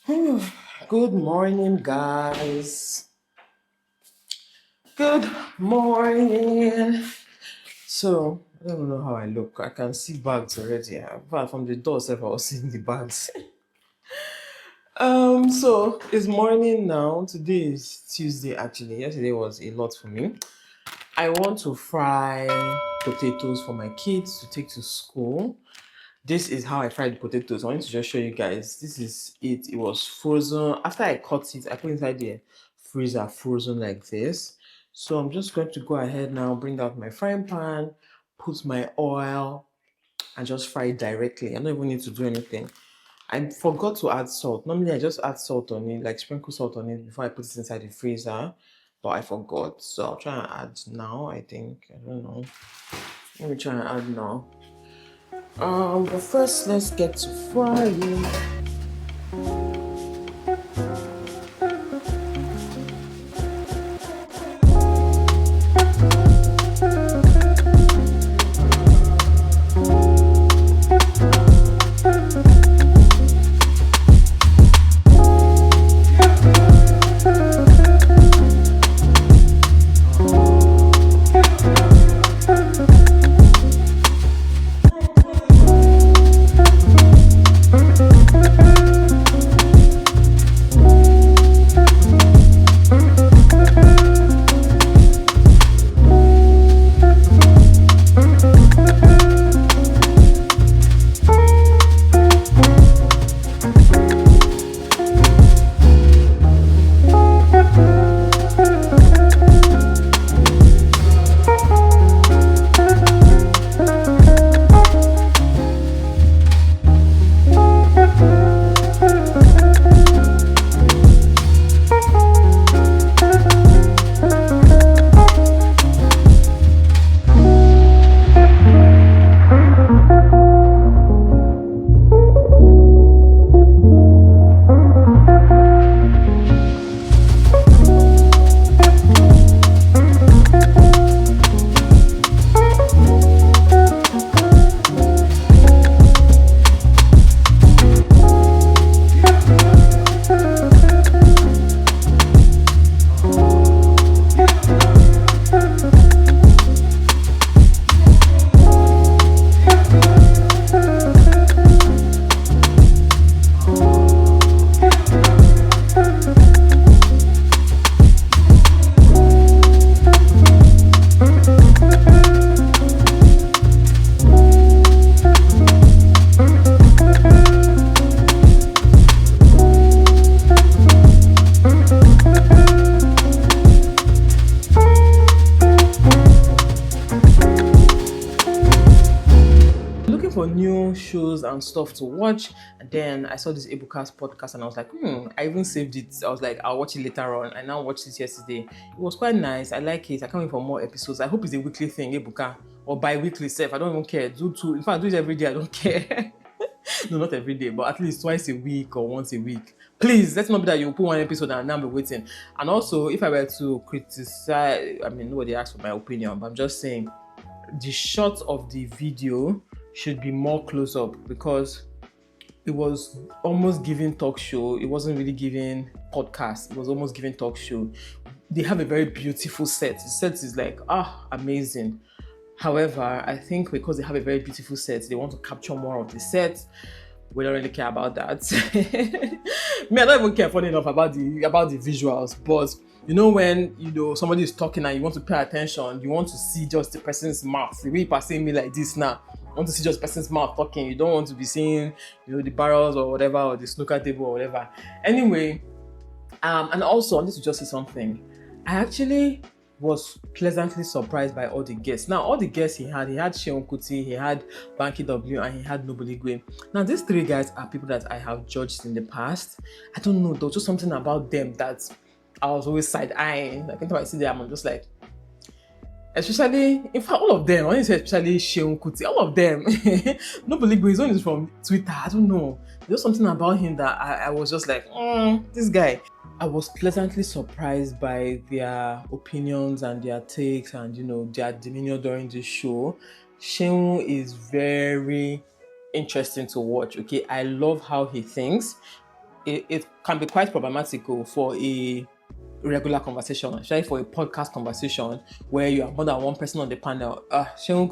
Good morning, guys. Good morning. So, I don't know how I look. I can see bags already. Apart from the door, I was seeing the bags. So it's morning now. Today is Tuesday, actually. Yesterday was a lot for me. I want to fry potatoes for my kids to take to school. This is how I fried the potatoes. I wanted to just show you guys. This is it. It was frozen. After I cut it, I put it inside the freezer frozen like this. So I'm just going to go ahead now, bring out my frying pan, put my oil, and just fry it directly. I don't even need to do anything. I forgot to add salt. Normally I just add salt on it, like sprinkle salt on it before I put it inside the freezer. But I forgot. So I'll try and add now, I think. I don't know. Let me try and add now. But first let's get to frying. Looking for new shows and stuff to watch, and then I saw this Ebuka's podcast, and I was like, I even saved it. I was like, I'll watch it later on. I now watched it yesterday. It was quite nice. I like it. I can't wait for more episodes. I hope it's a weekly thing, Ebuka, or bi-weekly self. I don't even care. Do two. In fact, do it every day. I don't care. No, not every day, but at least twice a week or once a week. Please, let's not be that you put one episode and now be waiting. And also, if I were to criticize, I mean, nobody asked for my opinion, but I'm just saying the shot of the video should be more close up, because it was almost giving talk show. It wasn't really giving podcast. It was almost giving talk show. They have a very beautiful set. The set is like, amazing. However, I think because they have a very beautiful set, they want to capture more of the set. We don't really care about that. Me, I don't even care, funny enough, about the visuals. But when somebody is talking and you want to pay attention, you want to see just the person's mouth. The way you are seeing me like this now, you want to see just the person's mouth talking. You don't want to be seeing the barrels or whatever, or the snooker table or whatever. Anyway, and also I need to just say something. I actually was pleasantly surprised by all the guests. Now, all the guests he had Seun Kuti, he had Banky W, and he had Nobody Gwe. Now, these three guys are people that I have judged in the past. I don't know, there was just something about them that I was always side-eyeing. Like, anytime I see them, I'm just like, especially, in fact, all of them, I want to say especially Seun Kuti, all of them. Nobody Gwe, his own is from Twitter, I don't know. There's something about him that I was just like, this guy. I was pleasantly surprised by their opinions and their takes and their demeanor during the show. Seun is very interesting to watch. Okay, I love how he thinks. it can be quite problematical for a regular conversation, especially for a podcast conversation where you have more than one person on the panel. Shehu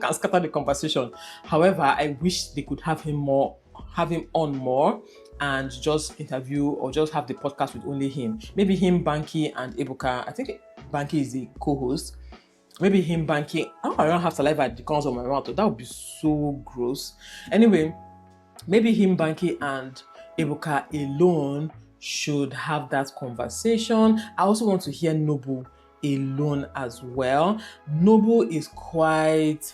can scatter the conversation. However, I wish they could have him on more and just interview or just have the podcast with only him. Maybe him, Banky, and Ebuka. I think Banky is the co-host. Maybe him, Banky. I don't have saliva at the corners of my mouth. That would be so gross. Anyway, maybe him, Banky, and Ebuka alone should have that conversation. I also want to hear Noble alone as well. Noble is quite...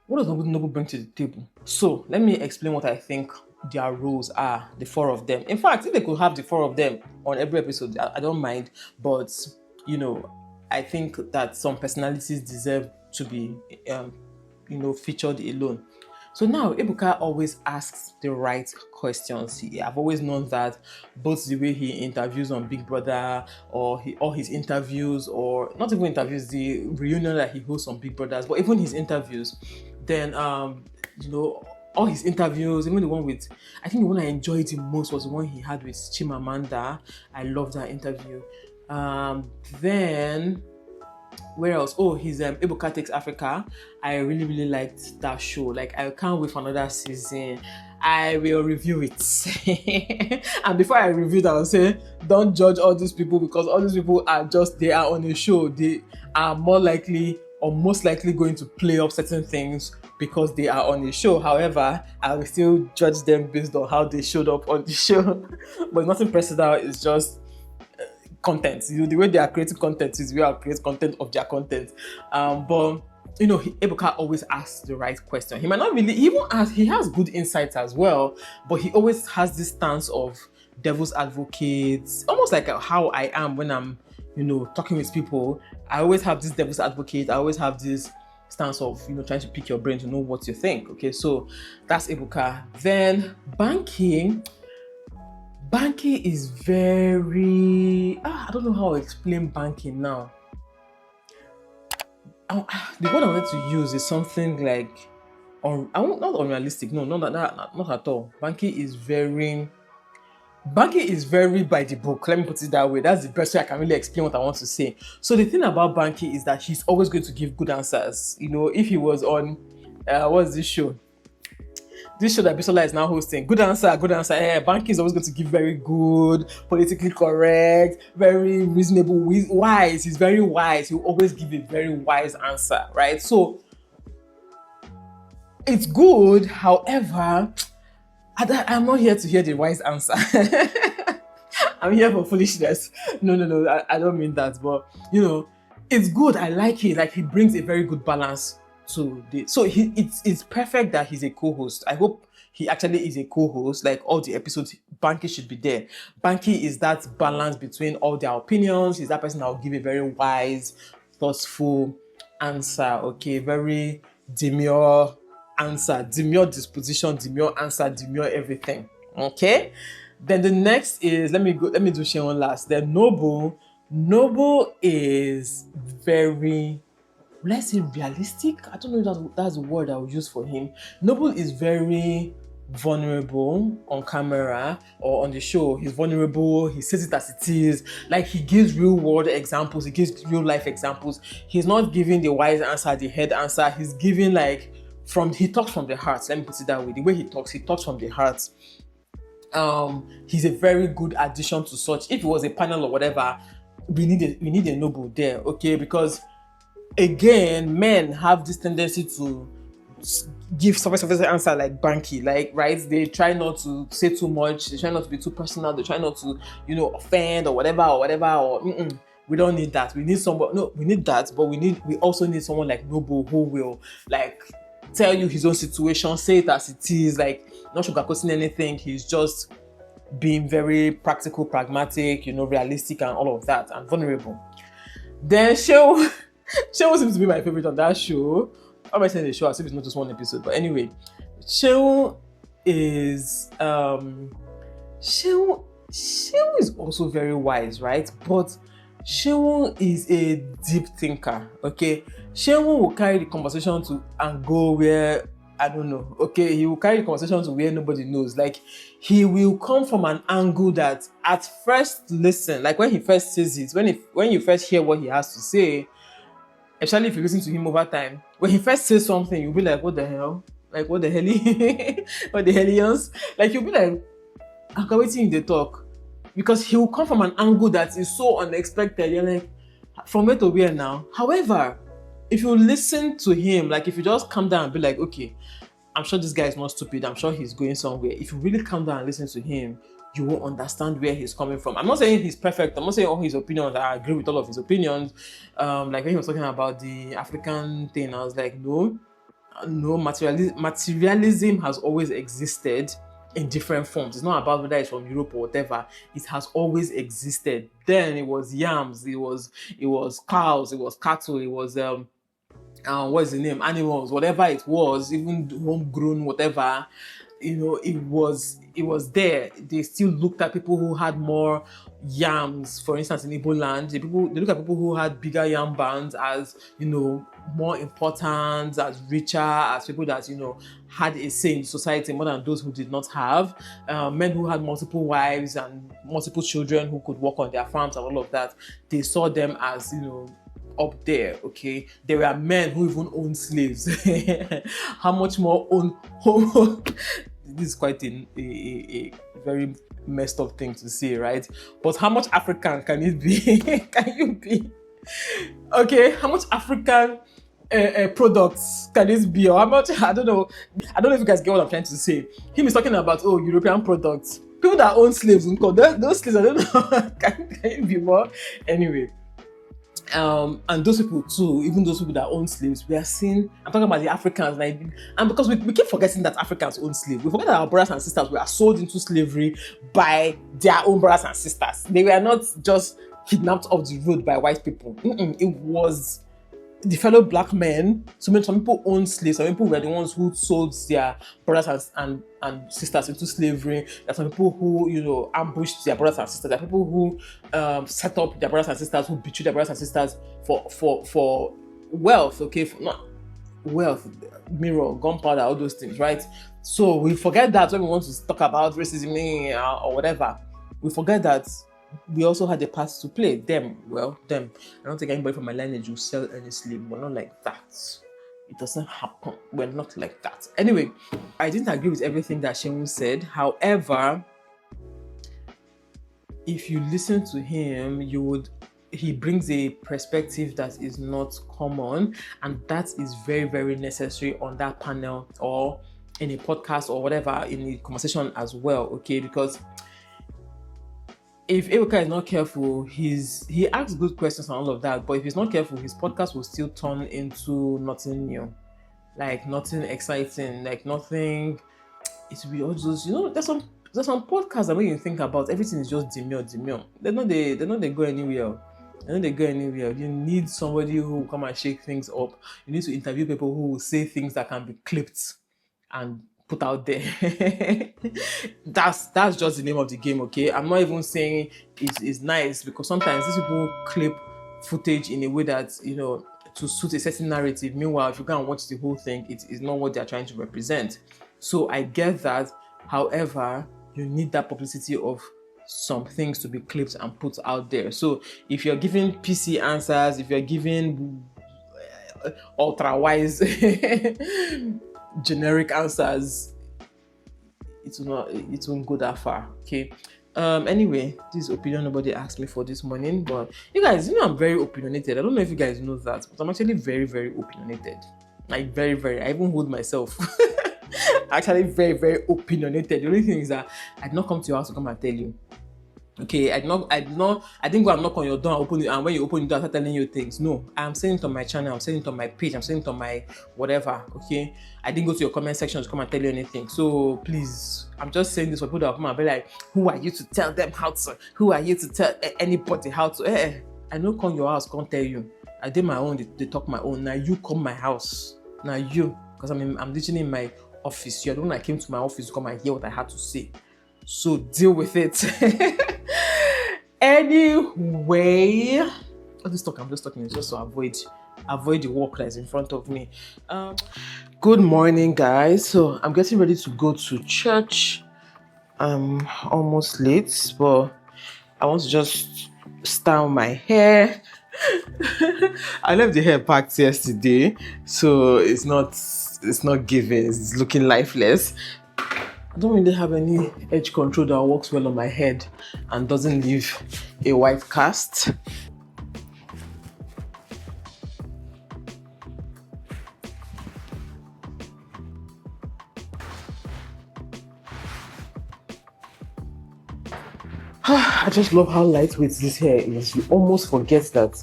What does Noble bring to the table? So let me explain what I think their roles are, the four of them. In fact, if they could have the four of them on every episode, I don't mind. But, I think that some personalities deserve to be, featured alone. So now Ebuka always asks the right questions. I've always known that both the way he interviews on Big Brother or his interviews, or not even interviews, the reunion that he hosts on Big Brothers, but even his interviews, then all his interviews, even the one with, I think the one I enjoyed the most was the one he had with Chimamanda. I loved that interview. Then where else? Oh, his Ebuka Takes Africa. I really, really liked that show. Like, I can't wait for another season. I will review it. And before I review it, I will say, don't judge all these people, because all these people they are on a show. They are more likely or most likely going to play up certain things because they are on a show. However, I will still judge them based on how they showed up on the show. But nothing personal, it's just content. The way they are creating content is we are creating content of their content. But Ebuka always asks the right question. He might not really he has good insights as well, but he always has this stance of devil's advocate, almost like how I am when I'm talking with people. I always have this devil's advocate. I always have this stance of trying to pick your brain to know what you think. Okay, so that's Ebuka. Then Banky is very... I don't know how to explain Banky now. The word I wanted to use is something like... not unrealistic. No, not at all. Banky is very by the book. Let me put it that way. That's the best way I can really explain what I want to say. So the thing about Banky is that he's always going to give good answers. If he was on... what's this show? This show that Bisola is now hosting. Good answer. Banky is always going to give very good, politically correct, very reasonable, wise. He's very wise. He'll always give a very wise answer, right? So it's good. However, I'm not here to hear the wise answer. I'm here for foolishness. No, I don't mean that. But, it's good. I like it. Like, he brings a very good balance to the... So it's perfect that he's a co-host. I hope he actually is a co-host. Like, all the episodes, Banky should be there. Banky is that balance between all their opinions. He's that person that will give a very wise, thoughtful answer. Okay, very demure answer, demure disposition, demure answer, demure everything. Okay, then the next is, let me do Sheon last. Then Noble is very, let's say, realistic. I don't know if that's the word I would use for him. Noble is very vulnerable on camera or on the show. He's vulnerable. He says it as it is. Like, he gives real world examples. He gives real life examples. He's not giving the wise answer, the head answer. He's giving he talks from the heart. Let me put it that way. The way he talks from the heart. He's a very good addition to such. If it was a panel or whatever, we need a Noble there, okay? Because again, men have this tendency to give surface answer like Banky, like, right? They try not to say too much. They try not to be too personal. They try not to, offend or whatever. We don't need that. We need someone. No, we need that, but we also need someone like Noble who will tell you his own situation, say it as it is, not sugarcoating anything. He's just being very practical, pragmatic, realistic, and all of that, and vulnerable. Then Sheon seems to be my favorite on that show. How am I saying the show as if it's not just one episode? But anyway, Sheon is also very wise, right? But Sheon is a deep thinker, okay? Sheon will carry the conversation to and go where I don't know. Okay, he will carry the conversation to where nobody knows. Like, he will come from an angle that at first listen, like when he first says it, when you first hear what he has to say, especially if you listen to him over time, when he first says something, you'll be like, what the hell? Like, what the hell? What the hellions? Like, you'll be like, I'm waiting in the talk. Because he will come from an angle that is so unexpected. You're like, from where to where now? However, if you listen to him, like if you just calm down and be like, okay, I'm sure this guy is not stupid. I'm sure he's going somewhere. If you really calm down and listen to him, you will understand where he's coming from. I'm not saying he's perfect. I'm not saying all his opinions. I agree with all of his opinions. Like when he was talking about the African thing, I was like, no, materialism has always existed in different forms. It's not about whether it's from Europe or whatever. It has always existed. Then it was yams, it was cows, it was cattle, it was what's the name? Animals, whatever it was, even homegrown, whatever. It was there. They still looked at people who had more yams, for instance, in Igbo land. They look at people who had bigger yam bands as, more important, as richer, as people that, had a say in society more than those who did not have. Men who had multiple wives and multiple children who could work on their farms and all of that. They saw them as, up there. Okay, there were men who even owned slaves. How much more own home? This is quite a very messed up thing to say, right? But how much African can it be? Can you be? Okay, how much African products can this be? Or how much? I don't know if you guys get what I'm trying to say. Him is talking about European products. People that own slaves, those slaves, I don't know. Can it be more? Anyway. And those people too, even those people that own slaves, we are seeing, I'm talking about the Africans, and because we keep forgetting that Africans own slaves, we forget that our brothers and sisters were sold into slavery by their own brothers and sisters. They were not just kidnapped off the road by white people. It was the fellow black men. Some people owned slaves. Some people were the ones who sold their brothers and sisters into slavery. There are some people who, ambushed their brothers and sisters. There are people who set up their brothers and sisters, who betrayed their brothers and sisters for wealth, okay? Not wealth, mirror, gunpowder, all those things, right? So we forget that when we want to talk about racism or whatever. We forget that we also had a part to play. Them. I don't think anybody from my lineage will sell any slave. We're not like that. It doesn't happen. We're not like that. Anyway, I didn't agree with everything that Seun said. However, if you listen to him, he brings a perspective that is not common, and that is very, very necessary on that panel or in a podcast or whatever, in a conversation as well, okay? Because if Ebuka is not careful, he asks good questions and all of that, but if he's not careful, his podcast will still turn into nothing new, like nothing exciting, like nothing. It will be all just, there's some podcasts that when you think about, everything is just demure. They're not they go anywhere. You need somebody who will come and shake things up. You need to interview people who will say things that can be clipped and put out there. That's just the name of the game, okay? I'm not even saying it's nice, because sometimes these people clip footage in a way that, to suit a certain narrative. Meanwhile, if you go and watch the whole thing, it is not what they're trying to represent. So I get that. However, you need that publicity of some things to be clipped and put out there. So if you're giving PC answers, if you're giving ultra wise generic answers, it won't go that far, okay? Anyway, this opinion nobody asked me for this morning, but you guys, I'm very opinionated. I don't know if you guys know that, but I'm actually very, very opinionated. Like very, very. I even hold myself. Actually, very, very opinionated. The only thing is that I did not come to your house to come and tell you. Okay, I didn't go and knock on your door and open it, and when you open the door, I start telling you things. No, I'm saying it on my channel, I'm saying it on my page, I'm saying it on my whatever. Okay, I didn't go to your comment section to come and tell you anything. So please, I'm just saying this for people that will come and be like, who are you to tell them how to? Who are you to tell anybody how to? I don't come your house, can't tell you. I did my own, they talk my own. Now you come my house. Now you, because I'm literally in my office. You're the one that came to my office to come and hear what I had to say. So deal with it. Anyway, I'm just talking just to avoid avoid the work that's in front of me. Good morning, guys. So I'm getting ready to go to church. I'm almost late, but I want to just style my hair. I left the hair packed yesterday, so it's not giving. It's looking lifeless. I don't really have any edge control that works well on my head and doesn't leave a white cast. I just love how lightweight this hair is. You almost forget that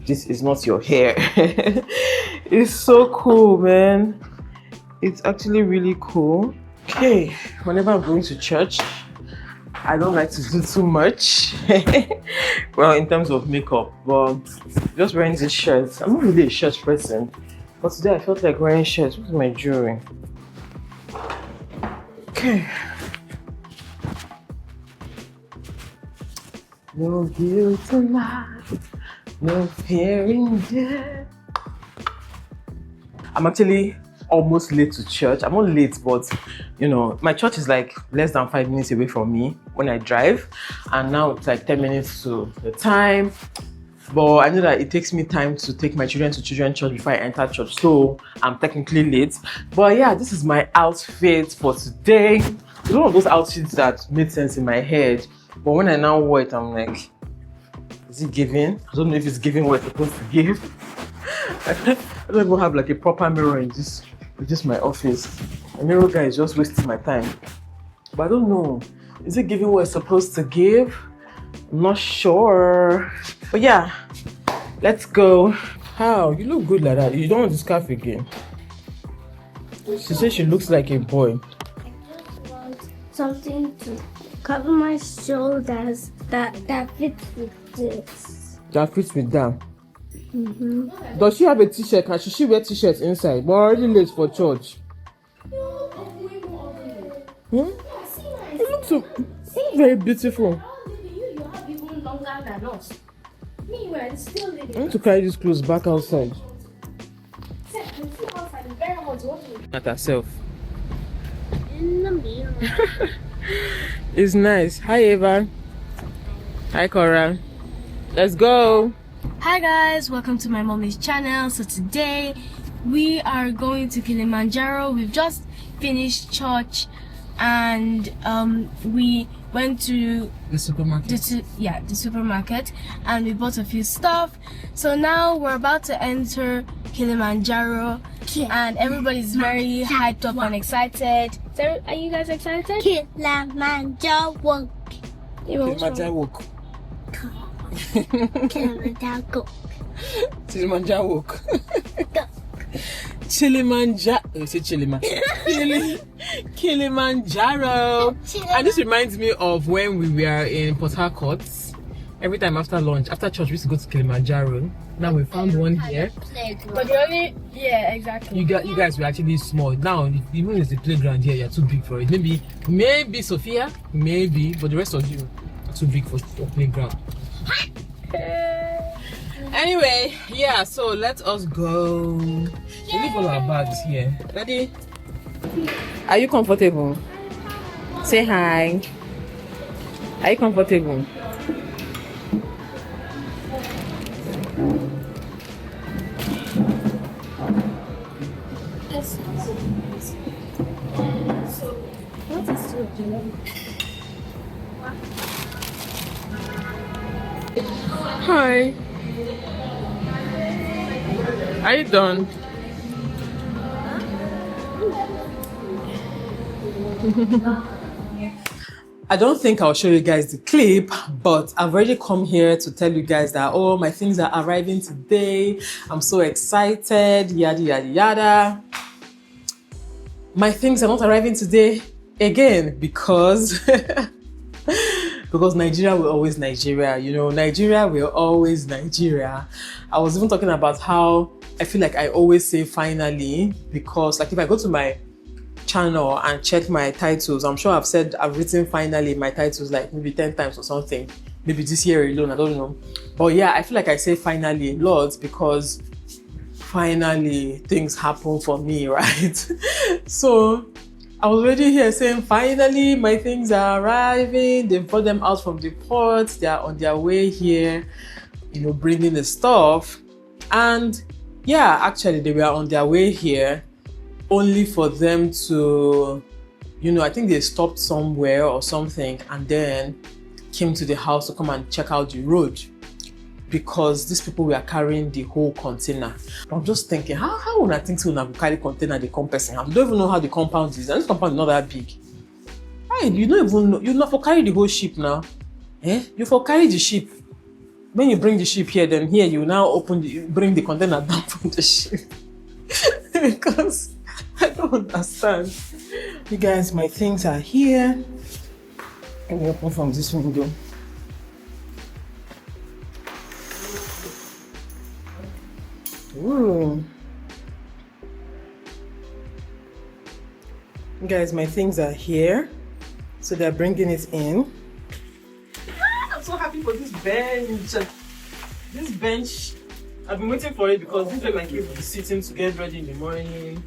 this is not your hair. It's so cool, man. It's actually really cool. Okay, whenever I'm going to church, I don't like to do too much. Well, in terms of makeup, but just wearing this shirt. I'm not really a shirt person, but today I felt like wearing shirts. What's my jewelry? Okay. No guilt tonight, no fear in death. I'm actually almost late to church. I'm not late, but you know, my church is like less than 5 minutes away from me when I drive, and now it's like 10 minutes to the time. But I know that it takes me time to take my children to children's church before I enter church, so I'm technically late. But yeah, this is my outfit for today. It's one of those outfits that made sense in my head, but when I now wore it, I'm like, is it giving? I don't know if it's giving what it's supposed to give. I don't even have like a proper mirror in this my office. The mirror guy is just wasting my time. But I don't know. Is it giving what it's supposed to give? I'm not sure. But yeah, let's go. How? You look good like that. You don't want the scarf again. She says she looks like a boy. I just want something to cover my shoulders that fits with this. That fits with that. Does she have a t-shirt? Can she wear t-shirts inside? But already late for church. It looks so very beautiful. You have even longer than us. Me, we're still living. I need to carry these clothes back outside. At herself. In the mirror. It's nice. Hi, Eva. Hi, Cora. Let's go. Hi guys, welcome to my mommy's channel. So today we are going to Kilimanjaro. We've just finished church and we went to The supermarket. the supermarket, and we bought a few stuff. So now we're about to enter Kilimanjaro and everybody's very hyped up and excited. So, are you guys excited? Kilimanjaro. Kilimanjaro. Kilimanjaro. Kilimanjaro. Kilimanjaro. You say Kilimanjaro. And this reminds me of when we were in Port Harcourt. Every time after lunch, after church, we used to go to Kilimanjaro. Now we found one here. But the only, yeah, exactly. You guys were actually small. Now, even if the playground here, you're too big for it. Maybe Sophia, maybe, but the rest of you are too big for playground. Anyway, yeah, so let us go. We leave all our bags here. Daddy, are you comfortable? Say hi. Are you comfortable? Hi. Are you done? I don't think I'll show you guys the clip, but I've already come here to tell you guys that, oh, my things are arriving today. I'm so excited, yada, yada, yada. My things are not arriving today again because because Nigeria will always Nigeria, you know, Nigeria will always Nigeria. I was even talking about how I feel like I always say finally, because like if I go to my channel and check my titles, I'm sure I've written finally in my titles like maybe 10 times or something, maybe this year alone, I don't know. But yeah, I feel like I say finally a lot because finally things happen for me, right? So I was already here saying, finally my things are arriving. They've brought them out from the port. They are on their way here, you know, bringing the stuff. And yeah, actually they were on their way here only for them to, you know, I think they stopped somewhere or something and then came to the house to come and check out the road, because these people were carrying the whole container. I'm just thinking, how would I think so now carry container the person? I don't even know how the compound is, and this compound is not that big. Hey, you don't even know, you not for carry the whole ship now. You for carry the ship. When you bring the ship here, then here you now bring the container down from the ship. Because I don't understand. You guys, my things are here. Let me open from this window. Ooh. Guys, my things are here. So they're bringing it in. I'm so happy for this bench. This bench, I've been waiting for it because this is where my kids will be sitting to get ready in the morning.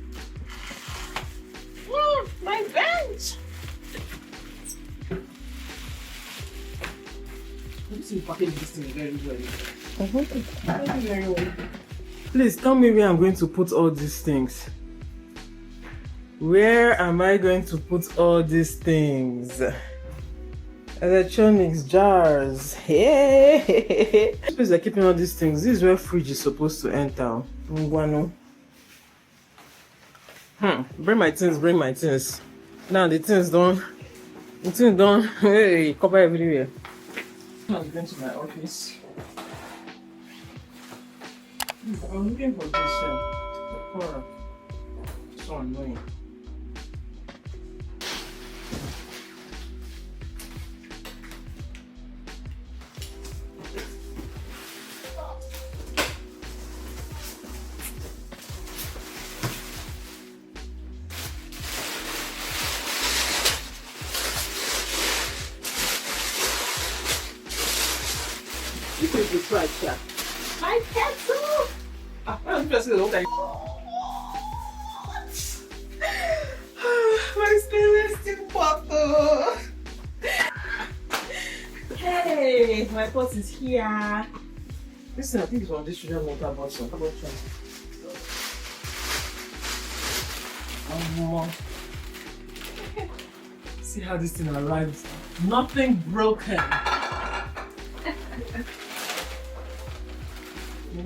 My bench! This is package this thing very well. Very well. Please tell me where I'm going to put all these things. Where am I going to put all these things? Electronics, jars. Hey! This place they're keeping all these things. This is where fridge is supposed to enter. Ngwano. Bring my things. Now the things don't. Hey, cover everywhere. I'm going to my office. I'm looking for this Cora. So annoying. This is the fried cat. My pencil! I'm just okay. My stainless steel bottle. Hey, my pot is here. Listen, I think it's on this children water bottle. How about you? See how this thing arrives. Nothing broken.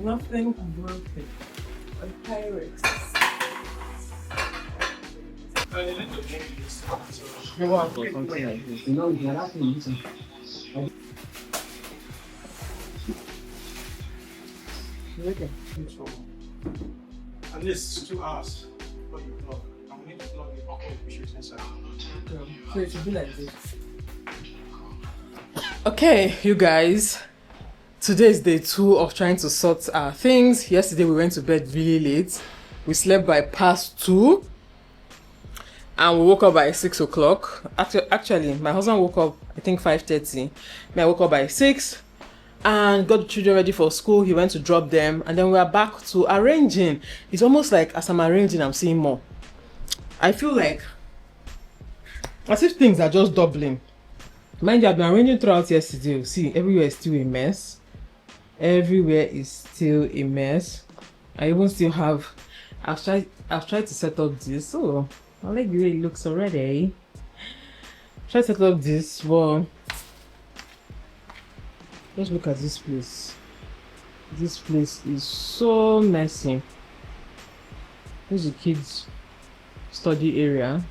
Nothing broken. A Pyrex. You want something like this? No, you're not using. Okay. At least 2 hours before you plug. And we need to plug it okay, we should inside. So it should be like this. Okay, you guys. Today is day 2 of trying to sort our things. Yesterday we went to bed really late. We slept by past 2. And we woke up by 6 o'clock. Actually, my husband woke up, I think 5:30. Me, I woke up by 6 and got the children ready for school. He went to drop them. And then we are back to arranging. It's almost like as I'm arranging, I'm seeing more. I feel like as if things are just doubling. Mind you, I've been arranging throughout yesterday. See, everywhere is still a mess. Everywhere is still a mess. I even still have, I've tried to set up this. Oh, I like the way it looks already. Try to set up this, but just look at this place. This place is so messy. This is the kids' study area.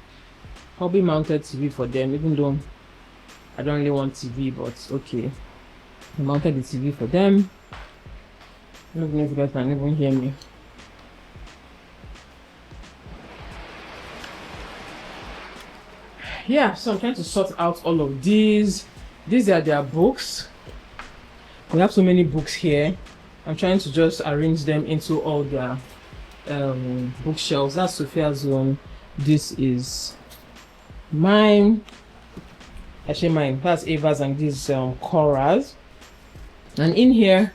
Hobby mounted TV for them, even though I don't really want TV, but okay. I mounted the TV for them. I don't know if you guys can even hear me. Yeah, so I'm trying to sort out all of these. These are their books. We have so many books here. I'm trying to just arrange them into all their bookshelves. That's Sophia's one. This is mine. Actually mine. That's Ava's, and these Cora's. And in here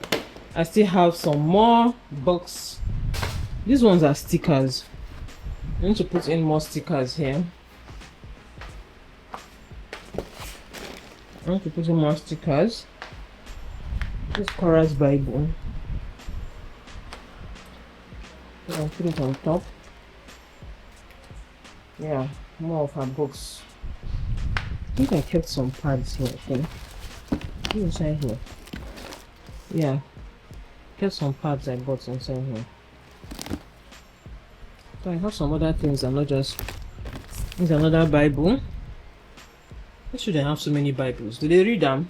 I still have some more books These ones are stickers. I need to put in more stickers here. I want to put in more stickers. This Korah's Bible. So I'll put it on top. Yeah, more of her books. I think I kept some pads here, I think. Inside here. Yeah. Kept some pads I bought inside here. So I have some other things and not just. There's another Bible. Why should I have so many Bibles? Do they read them?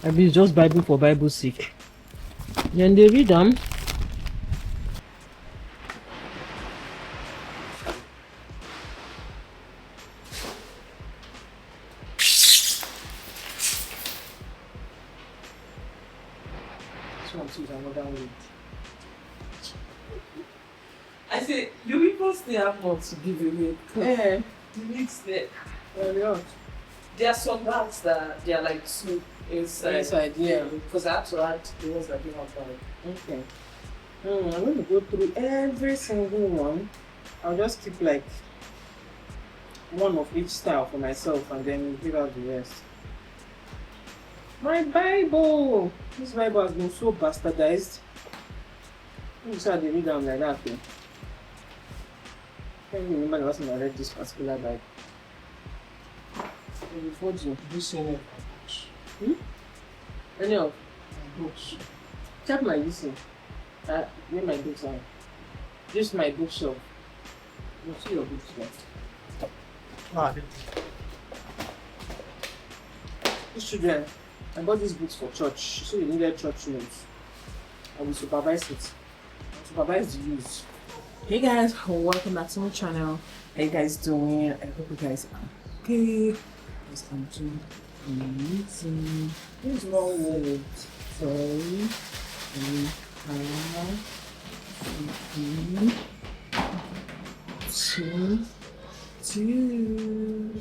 I mean, it's just Bible for Bible's sake. Then they read them. I say, you people still have more to give away. Yeah, the mix there. There are some bags that they are like soup inside. Yeah. Because I have to add the ones that don't have bag. Okay. I'm going to go through every single one. I'll just keep like one of each style for myself and then give out the rest. My Bible! This Bible has been so bastardized. I'm sorry they read them like that. I can't remember the last time I read this particular Bible. Before you do so many books. Any of my books. Check my listen. Where my books are. Just my bookshelf. You see your books there. These children, I bought these books for church, so they needed church notes. I will supervise it. I'll supervise the use. Hey guys, welcome back to my channel. How you guys doing? I hope you guys are okay. I'm doing amazing. There's no word. Sorry. Two.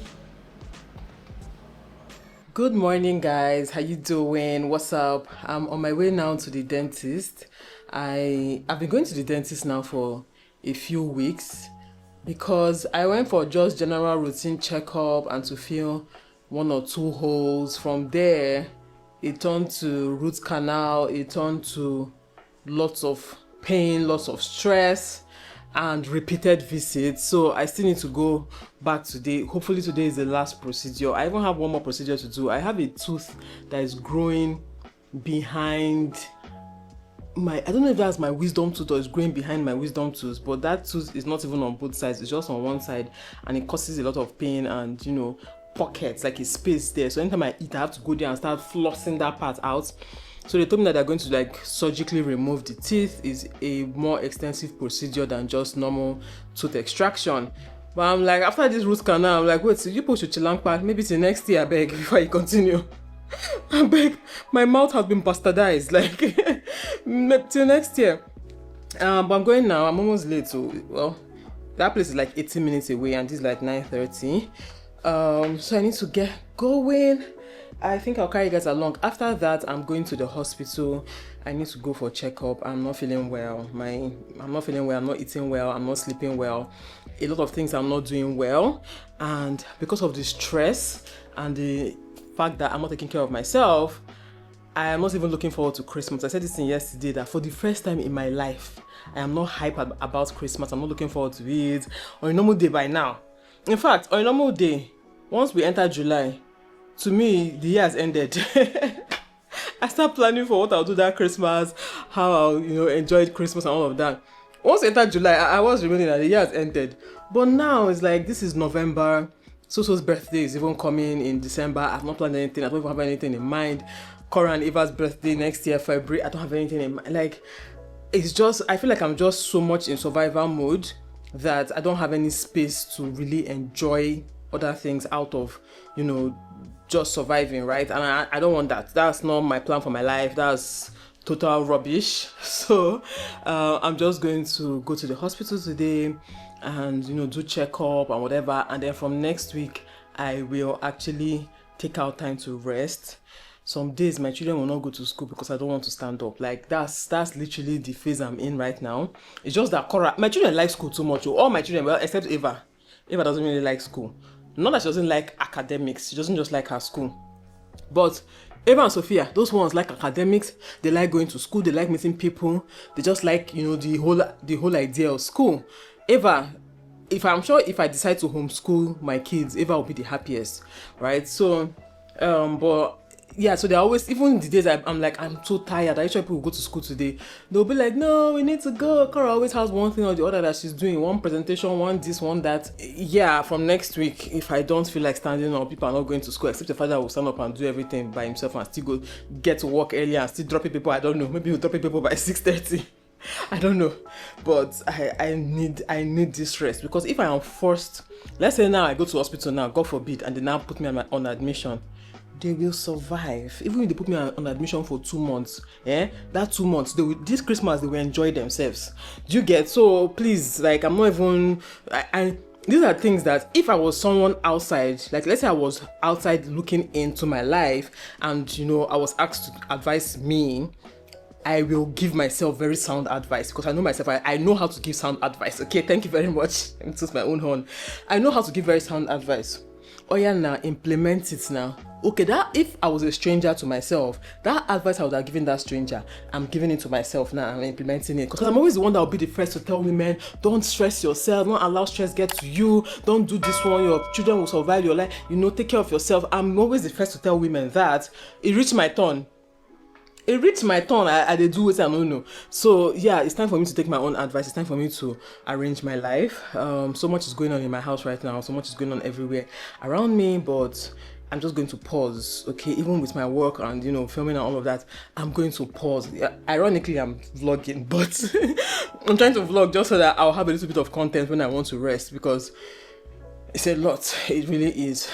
Good morning guys, how you doing? What's up? I'm on my way now to the dentist. I've been going to the dentist now for a few weeks because I went for just general routine checkup and to fill 1 or 2 holes. From there it turned to root canal, it turned to lots of pain, lots of stress and repeated visits. So I still need to go back today. Hopefully today is the last procedure. I even have one more procedure to do. I have a tooth that is growing behind I don't know if that's my wisdom tooth or it's growing behind my wisdom tooth, but that tooth is not even on both sides, it's just on one side and it causes a lot of pain and pockets, like a space there. So anytime I eat I have to go there and start flossing that part out. So they told me that they're going to like surgically remove the teeth. Is a more extensive procedure than just normal tooth extraction. But I'm like, after this root canal, I'm like, wait, so you push your chilampa, maybe till next year, I beg, before you continue. I beg, my mouth has been bastardized, like, till next year. But I'm going now, I'm almost late, so, well, that place is like 18 minutes away and this is like 9:30. So I need to get going. I think I'll carry you guys along. After that, I'm going to the hospital. I need to go for a checkup. I'm not feeling well. I'm not feeling well. I'm not eating well. I'm not sleeping well. A lot of things I'm not doing well. And because of the stress and the fact that I'm not taking care of myself, I am not even looking forward to Christmas. I said this thing yesterday that for the first time in my life, I am not hype about Christmas. I'm not looking forward to it. On a normal day by now. In fact, on a normal day, once we enter July, to me, the year has ended. I start planning for what I'll do that Christmas, how I'll, enjoy Christmas and all of that. Once I entered July, I was remembering that the year has ended. But now it's like, this is November. So's birthday is even coming in December. I've not planned anything. I don't even have anything in mind. Cora and Eva's birthday next year, February. I don't have anything in mind. Like, it's just, I feel like I'm just so much in survival mode that I don't have any space to really enjoy other things out of, just surviving, right? And I don't want that. That's not my plan for my life. That's total rubbish. So I'm just going to go to the hospital today and do checkup and whatever, and then from next week I will actually take out time to rest. some days my children will not go to school because I don't want to stand up. Like that's literally the phase I'm in right now. It's just that Cora, my children like school too much. All my children, well, except Eva. Eva doesn't really like school. Not that she doesn't like academics, she doesn't just like her school. But Eva and Sophia, those ones like academics, they like going to school, they like meeting people, they just like, you know, the whole idea of school. Eva, if I decide to homeschool my kids, Eva will be the happiest, right? So, but yeah, so they're always, even the days I'm like, I'm so tired, I usually people go to school today, they'll be like, no, we need to go. Cora always has one thing or the other that she's doing, one presentation, one this, one that. Yeah, from next week, if I don't feel like standing up, people are not going to school, except the father will stand up and do everything by himself and still go get to work earlier and still dropping people. I don't know, maybe he'll drop people by 6:30. I don't know, but I need this rest, because if I am forced, let's say now I go to hospital now, God forbid, and they now put me on admission, they will survive. Even if they put me on admission for 2 months, that 2 months, this Christmas they will enjoy themselves. Do you get? So please, like, I'm not even, I these are things that if I was someone outside, like let's say I was outside looking into my life and, you know, I was asked to advise me, I will give myself very sound advice, because I know myself. I know how to give sound advice. Okay, thank you very much. Let me toot my own horn. I know how to give very sound advice. Oh yeah, now implement it now. Okay, that if I was a stranger to myself, that advice I would have given that stranger, I'm giving it to myself now. I'm implementing it, because I'm always the one that will be the first to tell women, don't stress yourself, don't allow stress get to you, don't do this one, your children will survive your life, you know, take care of yourself. I'm always the first to tell women that. It reached my turn. I did do it, I don't know. So yeah, it's time for me to take my own advice. It's time for me to arrange my life. So much is going on in my house right now, so much is going on everywhere around me, but I'm just going to pause. Okay, even with my work and, you know, filming and all of that, I'm going to pause. Yeah, ironically, I'm vlogging, but I'm trying to vlog just so that I'll have a little bit of content when I want to rest, because it's a lot. It really is.